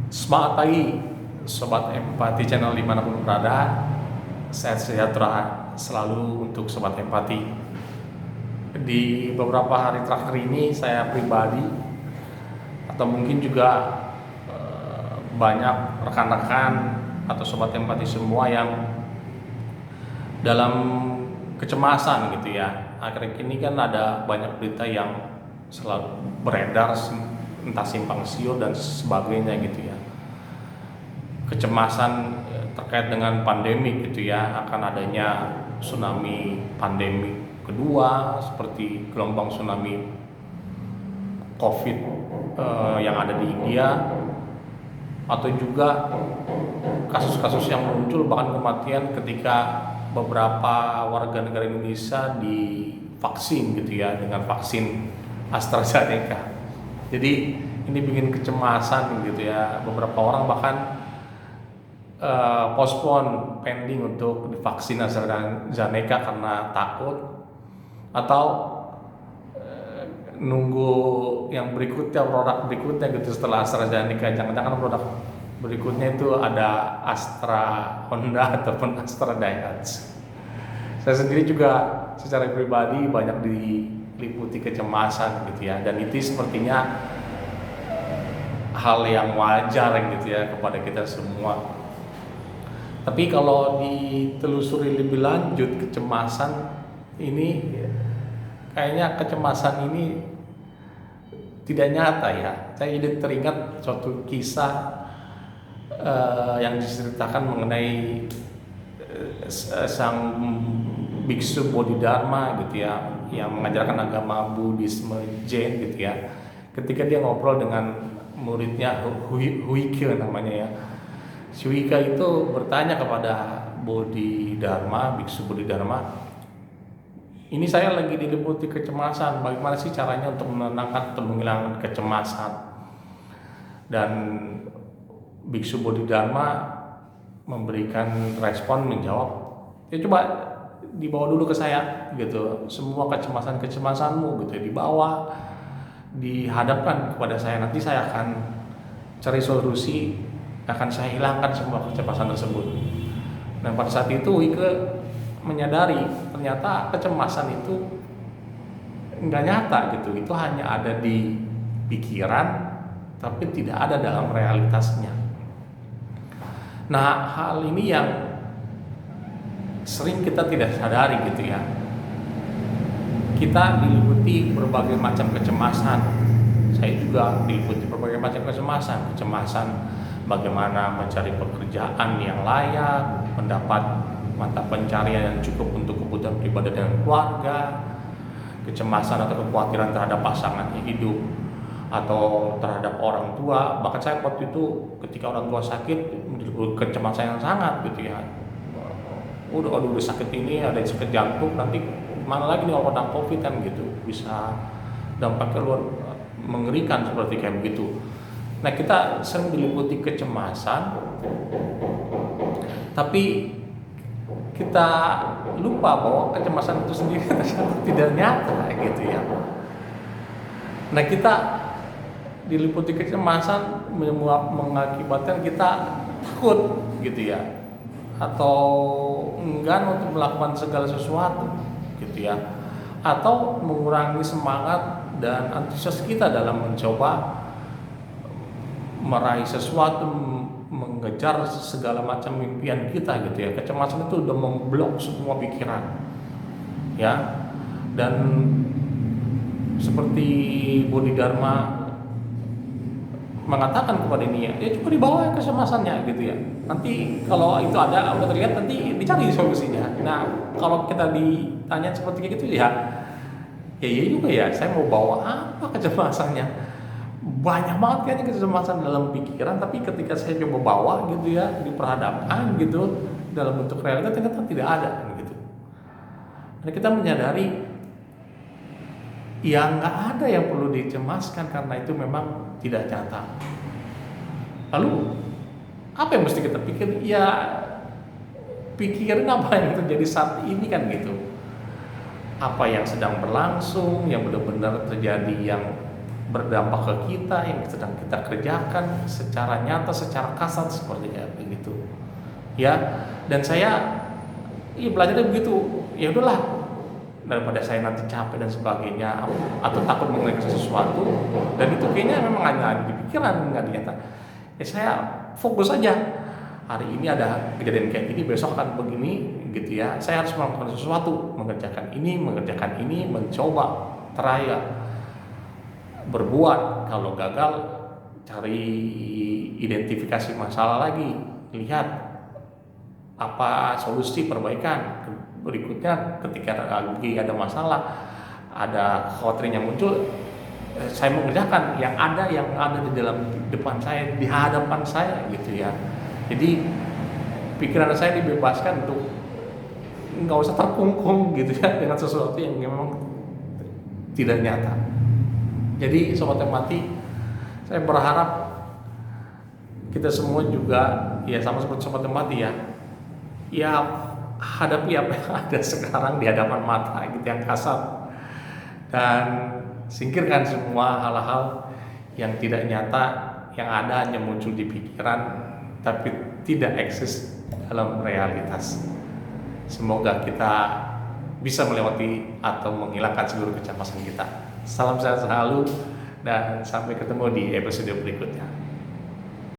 Semangat pagi, Sobat Empati Channel dimanapun berada. Sehat sejahtera selalu untuk Sobat Empati. Di beberapa hari terakhir ini saya pribadi atau mungkin juga banyak rekan-rekan atau Sobat Empati semua yang dalam kecemasan gitu ya. Akhir-akhir ini kan ada banyak berita yang selalu beredar, entah simpang siur dan sebagainya gitu ya. Kecemasan terkait dengan pandemi gitu ya, akan adanya tsunami pandemi kedua seperti gelombang tsunami COVID yang ada di India, atau juga kasus-kasus yang muncul bahkan kematian ketika beberapa warga negara Indonesia divaksin gitu ya dengan vaksin AstraZeneca. Jadi ini bikin kecemasan gitu ya, beberapa orang bahkan postpone pending untuk divaksin AstraZeneca karena takut, atau nunggu yang berikutnya, produk berikutnya gitu setelah AstraZeneca. Jangan-jangan produk berikutnya itu ada Astra Honda ataupun Astra Daihatsu. Saya sendiri juga secara pribadi banyak diliputi kecemasan gitu ya, dan itu sepertinya hal yang wajar gitu ya kepada kita semua. Tapi kalau ditelusuri lebih lanjut, kecemasan ini kayaknya kecemasan ini tidak nyata ya. Saya jadi teringat suatu kisah yang diceritakan mengenai sang biksu Bodhidharma gitu ya, yang mengajarkan agama Buddhisme Jain gitu ya. Ketika dia ngobrol dengan muridnya Huike namanya ya, Huike itu bertanya kepada biksu Bodhidharma, ini saya lagi diliputi kecemasan, bagaimana sih caranya untuk menenangkan atau menghilangkan kecemasan? Dan biksu Bodhidharma memberikan respon, menjawab, ya coba dibawa dulu ke saya gitu, semua kecemasanmu gitu dibawa, dihadapkan kepada saya, nanti saya akan cari solusi, akan saya hilangkan semua kecemasan tersebut. Dan pada saat itu Wike menyadari ternyata kecemasan itu nggak nyata gitu, itu hanya ada di pikiran tapi tidak ada dalam realitasnya. Nah, hal ini yang sering kita tidak sadari gitu ya. Kita diliputi berbagai macam kecemasan. Saya juga diliputi berbagai macam kecemasan bagaimana mencari pekerjaan yang layak, mendapat mata pencarian yang cukup untuk kebutuhan pribadi dan keluarga, kecemasan atau kekhawatiran terhadap pasangan hidup atau terhadap orang tua. Bahkan saya waktu itu ketika orang tua sakit, kecemasan yang sangat gitu ya. Udah sakit ini, ada sakit jantung, nanti mana lagi nih kalau kena COVID kan gitu, bisa dampaknya luar mengerikan seperti kayak begitu. Nah, kita sering diliputi kecemasan, tapi kita lupa bahwa kecemasan itu sendiri tidak nyata gitu ya. Nah, kita diliputi kecemasan mengakibatkan kita takut gitu ya, atau enggan untuk melakukan segala sesuatu gitu ya, atau mengurangi semangat dan antusias kita dalam mencoba meraih sesuatu, mengejar segala macam impian kita gitu ya. Kecemasan itu udah memblok semua pikiran ya. Dan seperti Bodhidharma mengatakan kepada ini ya coba dibawa kecemasannya gitu ya, nanti kalau itu ada udah terlihat, nanti dicari solusinya. Nah, kalau kita ditanya seperti gitu ya iya juga ya, saya mau bawa apa kecemasannya? Banyak banget kayaknya kecemasan dalam pikiran, tapi ketika saya coba bawa gitu ya, diperhadapkan gitu dalam bentuk realita, ternyata tidak ada gitu. Dan kita menyadari ya nggak ada yang perlu dicemaskan karena itu memang tidak nyata. Lalu apa yang mesti kita pikir? Ya pikirin apa yang terjadi saat ini kan gitu. Apa yang sedang berlangsung, yang benar-benar terjadi, yang berdampak ke kita, yang sedang kita kerjakan secara nyata, secara kasar seperti kayak begitu. Ya, dan saya belajarnya begitu. Ya udahlah, daripada saya nanti capek dan sebagainya atau takut mengerjakan sesuatu dan itu kayaknya memang hanya ada di pikiran, nggak nyata. Ya saya fokus aja. Hari ini ada kejadian kayak gini, besok akan begini gitu ya. Saya harus melakukan sesuatu, mengerjakan ini, mencoba, trial, berbuat. Kalau gagal, cari identifikasi masalah lagi, lihat apa solusi perbaikan berikutnya. Ketika lagi ada masalah, ada khawatiran yang muncul, saya mengerjakan yang ada di dalam depan saya, di hadapan saya gitu ya. Jadi pikiran saya dibebaskan untuk nggak usah terkungkung gitu ya dengan sesuatu yang memang tidak nyata. Jadi sobat empati, saya berharap kita semua juga ya sama seperti sobat empati ya hadapi apa yang ada sekarang di hadapan mata gitu yang kasar, dan singkirkan semua hal-hal yang tidak nyata, yang ada hanya muncul di pikiran tapi tidak eksis dalam realitas. Semoga kita bisa melewati atau menghilangkan seluruh kecemasan kita. Salam sehat selalu dan sampai ketemu di episode berikutnya.